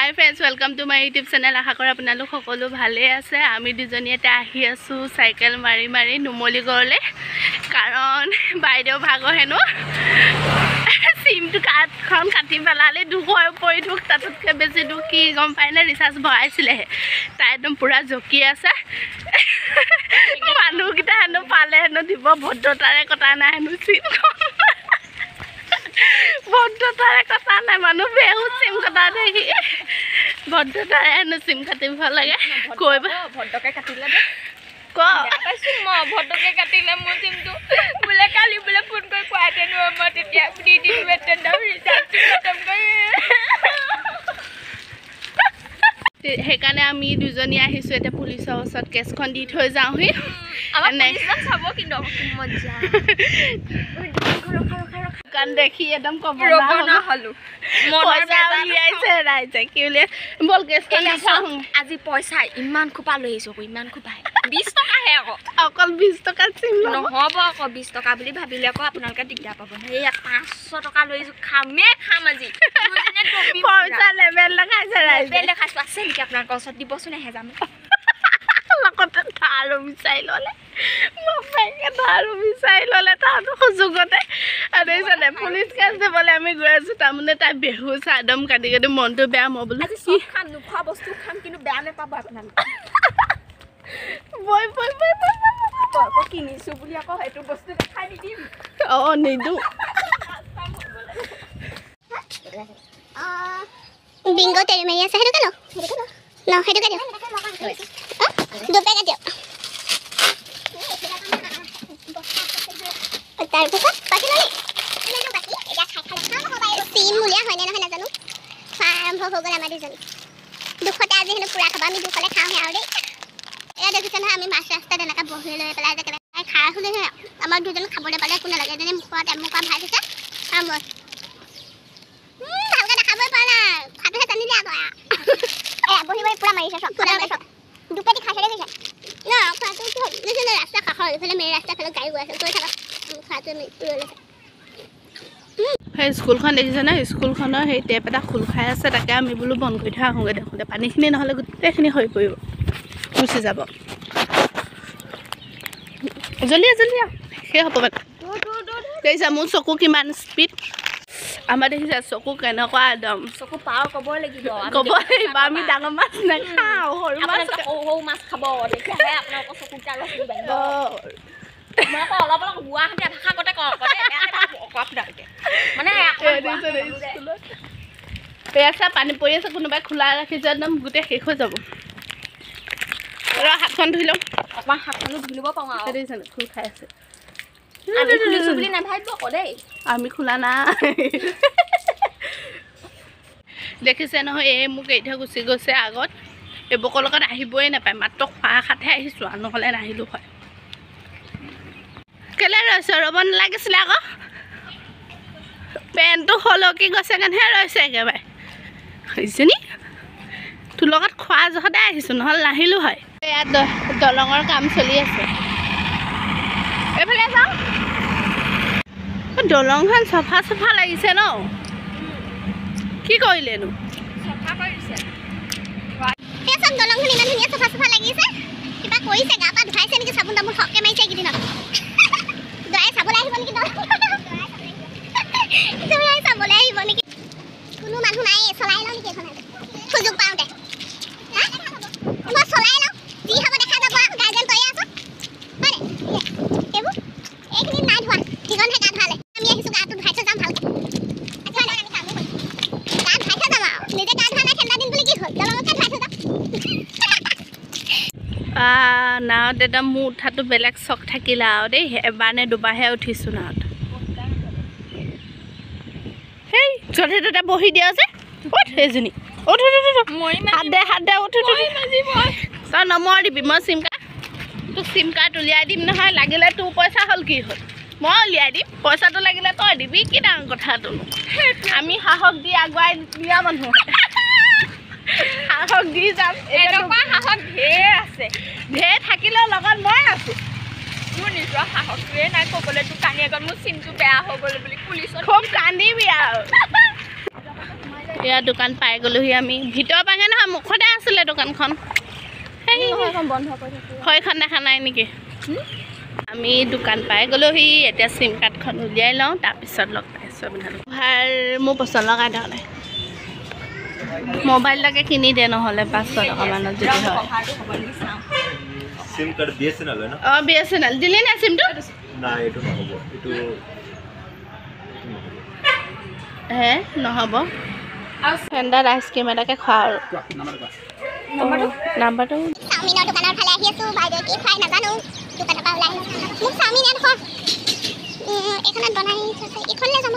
High friends welcome to my YouTube channel. আশা কৰোঁ আপোনালোক সকলো ভালে আছে। আমি দুজনী এটা আহি আছোঁ চাইকেল মাৰি মাৰি নুমলীগড়লৈ, কাৰণ বাইদেউ ভাগৰ হেনো চিমটো কাৰ্ডখন কাটি পেলালে, দুখ হৈ পৰি দুখ, তাতোতকৈ বেছি দুখ কি গম পায়নে, ৰিচাৰ্জ ভৰাইছিলেহে। তাই একদম পূৰা জকি আছে। মানুহকেইটা হেনো পালে হেনো দিব, ভদ্ৰতাৰে কটা নাই হেনো চিমখন, ভদ্ৰতাৰে কটা নাই, মানুহ বেহু চিম কটা দেখি ভদ্ৰতাৰে হেনো চিম কাটিব লাগে। কৈ ভদ্ৰকে কাটিলে ক মই ভদ্ৰকে কাটিলে মোৰ চিমটো বোলে কালি বোলে ফোন কৰি কোৱাহেঁতেনো মই তেতিয়া দি দিলোহেঁতেন ৰিচাৰ্জটো খতম কৰি। সেইকাৰণে আমি দুজনী আহিছোঁ এতিয়া পুলিচৰ ওচৰত কেছখন দি থৈ যাওঁহি। চাব কিন্তু মজা কাৰণ দেখি একদম ক'ব নহ'লো পইচা উলিয়াইছে ৰাইজে, কি উলিয়াই ব'ল কেছখন আজি পইচা ইমান খোপা লৈ আহিছোঁ, ইমান খোপাহে 20 টকাহে আকৌ, অকল 20 টকা চিম নহ'ব আকৌ 20 টকা বুলি ভাবিলে আকৌ আপোনালোকে দিগদাৰ পাব। সেয়া 500 টকা লৈ আহিছোঁ, খাম আজি পইচা লেবেল দেখাইছে ৰাইজে। দেখাইছোঁ আছে নেকি আপোনালোকৰ ওচৰত, দিবচোন 1000 লগতে ধাৰো বিচাৰি ল'লে, বাপেকে ধাৰো বিচাৰি ল'লে তাহাঁতৰ সুযোগতে। আৰু দেখিছানে পুলিচ কেছ দিবলৈ আমি গৈ আছোঁ, তাৰমানে তাই বেহুচ একদম কাটি কাটি মনটো বেয়া। মই বোলো আজি চব খাম, নোখোৱা বস্তু খাম, কিন্তু বেয়া নাপাব আপোনালোকে। বৈ বৈ বৈ আকৌ কিনিছোঁ বুলি আকৌ সেইটো বস্তু দেখাই নিদিম। অঁ নিদিওঁ। বিংগো তেৰি মাৰি আছে, সেইটোকে লওঁ ন, সেইটোকে দিওঁ, দুপেকেট দিয়ক। তাৰপিছত বাকী ললি চিম উলিয়া হয়নে নহয় নাজানো, খোৱা আৰম্ভ হৈ গ'ল আমাৰ দুজনী। দুখতে আজি হেনো পুৰা খাব, আমি দুখলে খাওঁহে আৰু দেই। এয়া দেখিছে নহয়, আমি মাছ ৰাস্তাত এনেকৈ বহি লৈ পেলাই যে কেনেকৈ খাই আছোঁ নহয়, আমাৰ দুজনী খাবলৈ পালে একো নালাগে। এজনী মুখত এমুকা ভাত হৈছে আৰু মই ভালকৈ দেখাবই পৰা নাই, খাটোহে টানি দিয়া তই। বহি বহি পুৰা মাৰিছে চব, দুপেটি খাইছে দেখিছে ন। খোৱাটো কি হ'ল দেখিছে, ৰাস্তা কাষৰ এইফালে মেইন ৰাস্তাৰ ফালে গাড়ী গৈ আছে, গৈ থাকক খোৱাটো ৰৈ লৈছে। সেই স্কুলখন দেখিছেনে, স্কুলখনৰ সেই টেপ এটা খোল খাই আছে, তাকে আমি বোলো বন্ধ কৰি থৈ আহোঁগৈ। দেখোঁতে পানীখিনি নহ'লে গোটেইখিনি হৈ পৰিব, গুচি যাব। জলদি জলদি সেই হ'ব মানে। দেখিছা মোৰ চকু কিমান স্পীড, আমাৰ দেখিছা চকু কেনেকুৱা একদম। চকু পাৰ ক'ব লাগিব, ক'ব লাগিব, আমি ডাঙৰ মাছ নাখাওঁ, সৰু মাছ সৰু মাছ খাব, তেতিয়াহে আপোনালোকৰ চকুকেইটা অলপ বাঢ়িব। মই আকৌ অলপ অলপ গুৱাহাটীয়া ভাষা কতে কওঁ মানে পেয়াচা পানী পৰি আছে, কোনোবাই খোলা ৰাখিছে একদম গোটেই শেষ হৈ যাব। হাতখন ধুই লওঁ, অকণমান হাতখনো ধুই ল'ব পাৰোঁ আৰু। দেখিছেনে খোল খাই আছে, আমি খুলিছোঁ বুলি নাভাবিব আকৌ দেই, আমি খোলা নাই। দেখিছে নহয়, এই মোক এৰি থৈ গুচি গৈছে আগত, এইবোকৰ লগত আহিবই নাপায়, মাত্ৰ খোৱা আশাতহে আহিছোঁ আৰু নহ'লে নাহিলোঁ হয়। কেলৈ ৰৈছে, ৰ'ব নালাগিছিলে আকৌ, পেণ্টটো সলকি গৈছে কাৰণেহে ৰৈছে একেবাৰে। হৈছেনি তোৰ লগত খোৱা জহতে আহিছোঁ, নহ'লে নাহিলোঁ হয়। ইয়াত দলঙৰ কাম চলি আছে, এইফালে যাওঁ। দলংখন চফা চফা লাগিছে ন, কি কৰিলেনো? চফা কৰিছে চব দলংখন ইমান ধুনীয়া চফা চফা লাগিছে, কিবা কৰিছে, গা পা ধুৱাইছে নেকি, চাবোন তাবোন সৰহকৈ মাৰিছে এইকেইদিনত। দৰাই চাবলৈ আহিব নেকি, দৰাই চাবলৈ আহিব নেকি, কোনো মানুহ নাই, চলাই লওঁ নেকি এখন সুযোগ পাওঁতে। মই চলাই লওঁ, যি হ'ব দেখা যাব, গাৰ্জেন তয়ে আছোঁ হয়নে। এইবোৰ এইখিনি নাই ধোৱা, দিগনহে গা ধোৱালে, আমি আহিছোঁ গাটো ধুৱাই থৈ যাম ভালকৈ। গা ধুৱাই থৈ যাম আৰু নিজে গা ধোৱা নাই, ঠাণ্ডা দিন বুলি কি হ'ল, দলঙকে ধুৱাই থৈ যাম। নাৱত একদম মোৰ উঠাটো বেলেগ চখ থাকিলে আৰু দেই, এবাৰ নে দুবাৰহে উঠিছোঁ নাৱত। সেই য'তে ত'তে বহি দিয়া যে, উঠ সেইজনী উঠ, হাত দে হাত দে, উঠ তই নম্বৰ দিবি, মই চিম কাৰ্ড তোক চিম কাৰ্ড উলিয়াই দিম নহয়, লাগিলে তোৰ পইচা হ'ল কি হ'ল, মই উলিয়াই দিম, পইচাটো লাগিলে তই দিবি, কি ডাঙৰ কথাটো। আমি সাহস দি আগুৱাই দিয়া মানুহ, সাহস দি যাম। এনেকুৱা সাহস ঢেৰ আছে, ঢেৰ থাকিলেও লগত মই আছোঁ। মোৰ নিজৰ সাহসটোৱে নাই ক'বলৈ, তোৰ কানি আগত মোৰ চিমটো বেয়া হৈ গ'ল বুলি পুলিচত খুব কান্দিবি আৰু। এয়া দোকান পাই গ'লোহি আমি ভিতৰ পাগে নহয় মুখতে আছিলে দোকানখন বন্ধ কৰি সেইখন দেখা নাই নেকি আমি দোকান পাই গ'লোহি এতিয়া চিম কাৰ্ডখন উলিয়াই লওঁ তাৰপিছত লগ পাইছোঁ আপোনালোক ভাল মোৰ পচন্দ লগাই তাৰমানে মোবাইলটাকে কিনি দিয়ে নহ'লে 500 টকামানত যদি হয় সিম কার্ড বিএসএনএল হয় না অঁ BSNL দিলি না চিমটো না এটো নহব এটো হে নহ'ব ঠাণ্ডাত আইচক্ৰীম এটাকে খোৱা আৰু নাম্বাৰটো চাওমিনৰ দোকানৰ ফালে আহি আছোঁ বাইদেউ কি খাই নাজানো দোকানৰ পৰা ওলাই আহিছোঁ মোক চাওমিন এডোখৰ এইখনত বনাই থৈছে এইখনলৈ যাম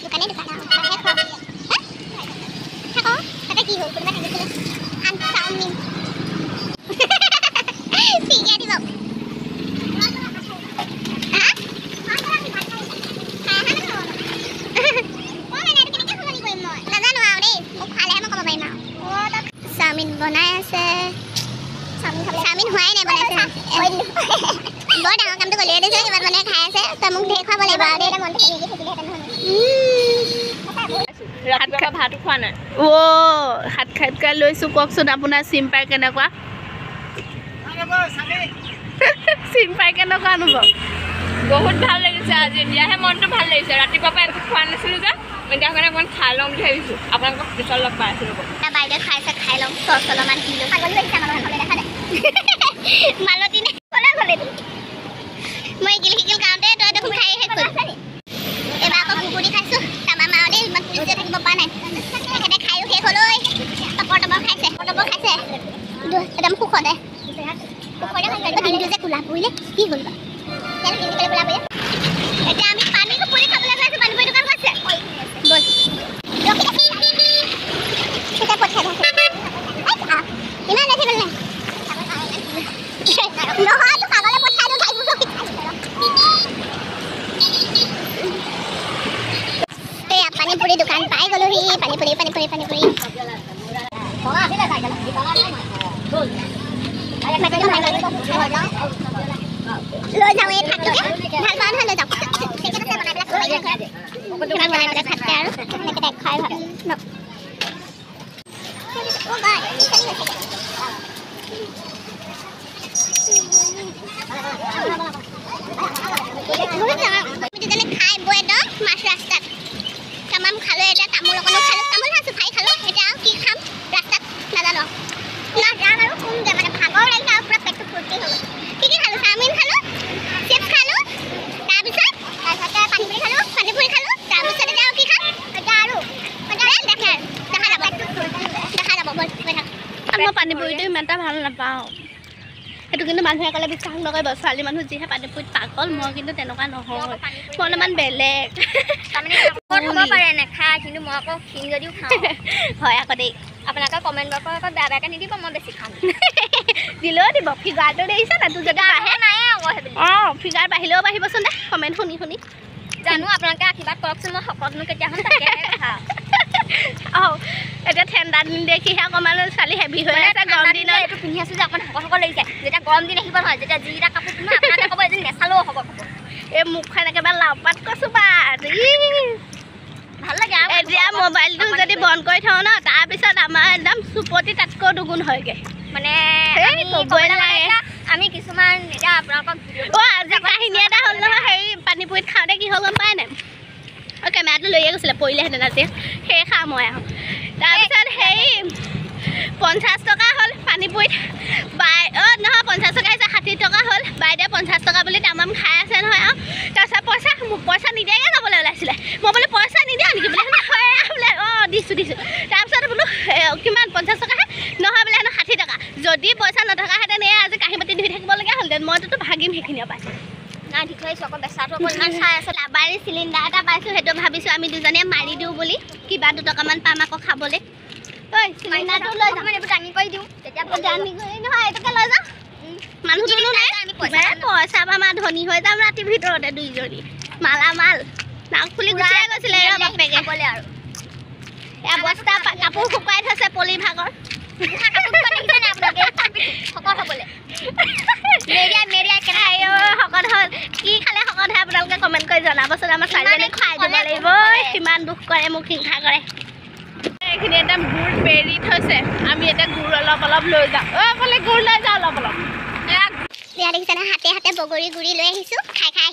দোকানে দোকান থাকক তাতে কি হ'ল কোনোবা থাকিছিলে আন চাওমিন ঠিকে দিব চাওমিন বনাই আছে চাওমিন হোৱাই নাই বনাইছে বৰ ডাঙৰ কামটো গলিয়াই দিছে কিবা বনাই খাই আছে তই মোক ঢেৰ খুৱাব লাগিব আৰু মনটো কেনেকৈ থাকিলেহেঁতেন ভাতো খোৱা নাই হাত খাই লৈছোঁ কওকচোন আপোনাৰ চিম পাই কেনেকুৱা চিম পাই কেনেকুৱা অনুভৱ বহুত ভাল লাগিছে আজি এতিয়াহে মনটো ভাল লাগিছে ৰাতিপুৱাৰ পৰা একো খোৱা নাছিলোঁ যে এতিয়া কাৰণে অকণমান খাই ল'ম বুলি ভাবিছোঁ আপোনালোকক পিছত লগ পাই আছোঁ ৰ'ব বাইদেউ খাইছে খাই ল'ম চচ অলপমান কিলো ছাগলী লাগিছে আমাৰ ঘৰলৈ দেখা নাই মালতী নে ক'লে গ'লে মই ইকিল সিকিল গাঁৱতে তই দেখোন খাই শেষ কৰিলি এবাৰ আকৌ কুকুৰি খাইছোঁ তামা মাও দেই ইমান পুলিচে থাকিব পৰা নাই একেবাৰে খায়ো শেষ হ'ল ঐ টপৰ খাইছে একদম সুখতে দিনটো যে কোলা পৰিলে কি হ'ল বাৰু কোলা পৰিলে এতিয়া আমি পানী কুকুৰি খাবলৈ গৈ আছোঁ পানীপুৰি দোকান গৈছে বল kita buat saya. Ini ada sih belum? Noh, tu kalau buat saya tu saya butuh kita. Eh, pani puri dukan pai kalau hi pani puri. Oh, ada lah saya di bawah ni. Betul. Ada macam mana? Lo jauh ya tak tu ya? Hal mana lo jauh? Saya kena saya mana belakang lagi. Kita mana belakang kan? Kita dah kaya kan? No. Oh my, ini kan ini. Kita jangan khai boy dong, mas rastat. Tamam khalo eta tamul kono khalo tamul hasu khai khalo eta ki kham rastat nada no. Na jana ro kum de mane bhagor lai ta pura pet phurti hobo. Ki khalo samin khalo, chips khalo, tar bisat pani puri khalo, tar bisat jao ki kham eta aru. Eta মই পানীপুৰিটো ইমান এটা ভাল নাপাওঁ সেইটো কিন্তু মানুহে ক'লে বিশ্বাস নকৰিব ছোৱালী মানুহ যিহে পানীপুৰিত পাগল মই কিন্তু তেনেকুৱা নহয় মই অলপমান বেলেগ তাৰমানে হ'ব পাৰে নেখায় কিন্তু মই আকৌ ক্ষীণ যদিও খাওঁ হয় আকৌ দেই আপোনালোকে কমেণ্ট বক্সত আকৌ বেয়া বেয়াকৈ নিদিব মই বেছি খাওঁ দিলেও দিব ফিগাৰটো দেখিছা না তোৰ যদি বাঢ়ে নাই আকৌ সেইবুলি অঁ ফিগাৰ বাঢ়িলেও বাঢ়িবচোন দে কমেণ্ট শুনি জানো আপোনালোকে আশীৰ্বাদ কৰকচোন মই শকতনো কেতিয়াখন তাকে কথা অঁ এতিয়া ঠাণ্ডা দিন দেখিহে অকণমান ছোৱালী হেভি হৈ আছে গৰম দিনত এইটো পিন্ধি আছোঁ যে অকণ শকত লাগিছে যেতিয়া গৰম দিন আহিব নহয় যেতিয়া যিকেইটা কাপোৰ পিন্ধো আপোনালোকে ক'ব এদিন নেচালেও হ'ব এই মুখখন একেবাৰে লাওপাত কৈছোঁ বা ভাল লাগে এতিয়া মোবাইলটো যদি বন্ধ কৰি থওঁ ন তাৰপিছত আমাৰ একদম চুপতি তাতকৈ দুগুণ হয়গৈ মানে আমি কিছুমান এতিয়া আপোনালোকক অঁ আজি কাহিনী এটা হ'ল নহয় হেৰি পানীপুৰিত খাওঁতে কি হ'ল গম পায় নাই অঁ কেমেৰাটো লৈয়ে গৈছিলে পৰিলেহেঁতেন আজি সেই খাওঁ মই আহোঁ তাৰপিছত হেৰি 50 টকা হ'ল পানীপুৰিত অঁ নহয় 50 টকা আহিছে 60 টকা হ'ল বাইদেউ 50 টকা বুলি তামাম খাই আছে নহয় আৰু তাৰপিছত মোক পইচা নিদিয়াকৈ যাবলৈ ওলাইছিলে মই বোলো পইচা নিদিয়া নেকি বোলে হয় বোলে অঁ দিছোঁ তাৰপিছত বোলো কিমান 50 টকাহে নহয় বোলে 60 টকা যদি পইচা নথকাহেঁতেন এই আজি কাঁহী বাতি ধুই থাকিবলগীয়া হ'লহেঁতেন মইতো ভাগিম সেইখিনিৰ পৰা নাই ঠিক হৈছে আকৌ বেচাটো অকণমান চাই আছে লাবাৰী চিলিণ্ডাৰ এটা পাইছোঁ সেইটো ভাবিছোঁ আমি দুজনীয়ে মাৰি দিওঁ বুলি কিবা 2 টকামান পাম আকৌ খাবলৈ ঐ চিলিণ্ডাৰটো লৈ যাম এইবোৰ দাঙি কৰি দিওঁ তেতিয়া দাঙি কৰি নহয় এইটোকে লৈ যাওঁ মানুহজনো নাই পইচা আমাৰ ধনী হৈ যাম ৰাতিৰ ভিতৰতে দুইজনী মালামাল নাক ফুলি গুচিয়াই গৈছিলে বাপেকে ক'লে আৰু বস্তা কাপোৰ শুকুৱাই থৈছে পলি ভাগৰ শকত হ'বলৈ মেৰিয়াই কেনেকৈ শকত হ'ল হ'ল কি খালে শকত হয় আপোনালোকে কমেণ্ট কৰি জনাবচোন আমাৰ ছোৱালীজনীক খুৱাই দিব লাগিব কিমান দুখ কৰে মোক হিংসা কৰে এইখিনি এটা গুড় পেৰি থৈছে আমি এতিয়া গুড় অলপ অলপ লৈ যাওঁ অকলে গুড় লৈ যাওঁ অলপ অলপ এয়া দেখিছেনে হাতে হাতে বগৰী গুৰি লৈ আহিছোঁ খাই খাই